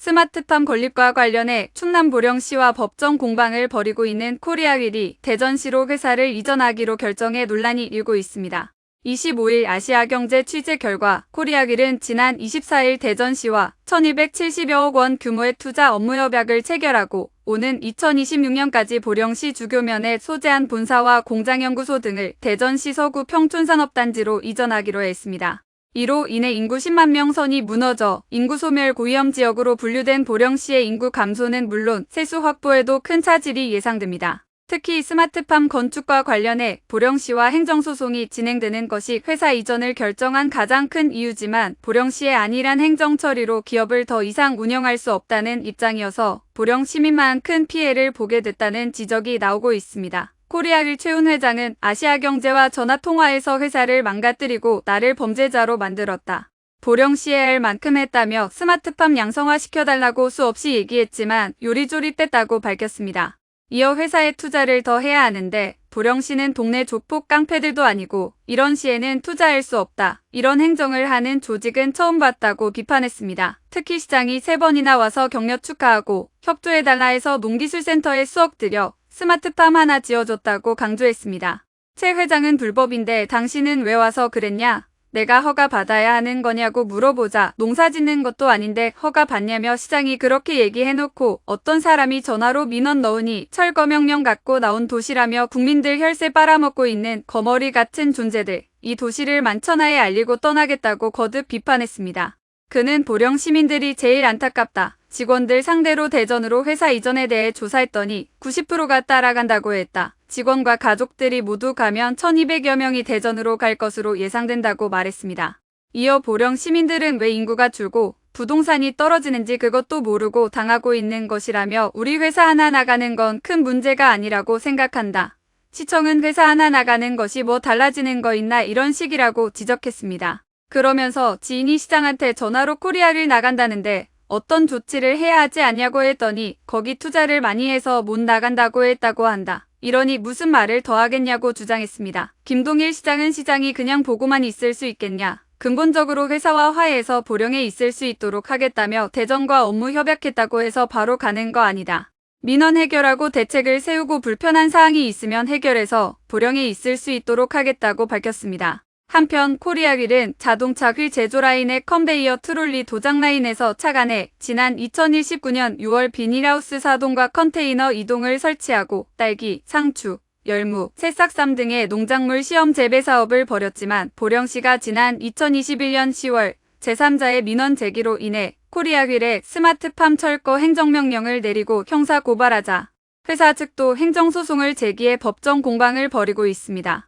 스마트팜 건립과 관련해 충남 보령시와 법정 공방을 벌이고 있는 코리아윌이 대전시로 회사를 이전하기로 결정해 논란이 일고 있습니다. 25일 아시아경제 취재 결과 코리아윌은 지난 24일 대전시와 1270여억 원 규모의 투자 업무 협약을 체결하고 오는 2026년까지 보령시 주교면에 소재한 본사와 공장연구소 등을 대전시 서구 평촌산업단지로 이전하기로 했습니다. 이로 인해 인구 10만 명 선이 무너져 인구 소멸 고위험 지역으로 분류된 보령시의 인구 감소는 물론 세수 확보에도 큰 차질이 예상됩니다. 특히 스마트팜 건축과 관련해 보령시와 행정소송이 진행되는 것이 회사 이전을 결정한 가장 큰 이유지만 보령시의 안일한 행정 처리로 기업을 더 이상 운영할 수 없다는 입장이어서 보령 시민만 큰 피해를 보게 됐다는 지적이 나오고 있습니다. 코리아윌 최훈 회장은 아시아경제와 전화통화에서 회사를 망가뜨리고 나를 범죄자로 만들었다. 보령시에 할 만큼 했다며 스마트팜 양성화시켜달라고 수없이 얘기했지만 요리조리 뺐다고 밝혔습니다. 이어 회사에 투자를 더 해야 하는데 보령시는 동네 조폭 깡패들도 아니고 이런 시에는 투자할 수 없다. 이런 행정을 하는 조직은 처음 봤다고 비판했습니다. 특히 시장이 3번이나 와서 격려 축하하고 협조해달라 해서 농기술센터에 수억 들여 스마트팜 하나 지어줬다고 강조했습니다. 최 회장은 불법인데 당신은 왜 와서 그랬냐? 내가 허가 받아야 하는 거냐고 물어보자 농사 짓는 것도 아닌데 허가 받냐며 시장이 그렇게 얘기해놓고 어떤 사람이 전화로 민원 넣으니 철거 명령 갖고 나온 도시라며 국민들 혈세 빨아먹고 있는 거머리 같은 존재들, 이 도시를 만천하에 알리고 떠나겠다고 거듭 비판했습니다. 그는 보령 시민들이 제일 안타깝다. 직원들 상대로 대전으로 회사 이전에 대해 조사했더니 90%가 따라간다고 했다. 직원과 가족들이 모두 가면 1200여 명이 대전으로 갈 것으로 예상된다고 말했습니다. 이어 보령 시민들은 왜 인구가 줄고 부동산이 떨어지는지 그것도 모르고 당하고 있는 것이라며 우리 회사 하나 나가는 건 큰 문제가 아니라고 생각한다. 시청은 회사 하나 나가는 것이 뭐 달라지는 거 있나 이런 식이라고 지적했습니다. 그러면서 지인이 시장한테 전화로 코리아를 나간다는데 어떤 조치를 해야 하지 않냐고 했더니 거기 투자를 많이 해서 못 나간다고 했다고 한다. 이러니 무슨 말을 더 하겠냐고 주장했습니다. 김동일 시장은 시장이 그냥 보고만 있을 수 있겠냐. 근본적으로 회사와 화해해서 보령에 있을 수 있도록 하겠다며 대전과 업무 협약했다고 해서 바로 가는 거 아니다. 민원 해결하고 대책을 세우고 불편한 사항이 있으면 해결해서 보령에 있을 수 있도록 하겠다고 밝혔습니다. 한편 코리아윌은 자동차 휠 제조 라인의 컨베이어 트롤리 도장 라인에서 차관해 지난 2019년 6월 비닐하우스 사동과 컨테이너 이동을 설치하고 딸기, 상추, 열무, 새싹쌈 등의 농작물 시험 재배 사업을 벌였지만 보령시가 지난 2021년 10월 제3자의 민원 제기로 인해 코리아윌에 스마트팜 철거 행정명령을 내리고 형사 고발하자 회사 측도 행정소송을 제기해 법정 공방을 벌이고 있습니다.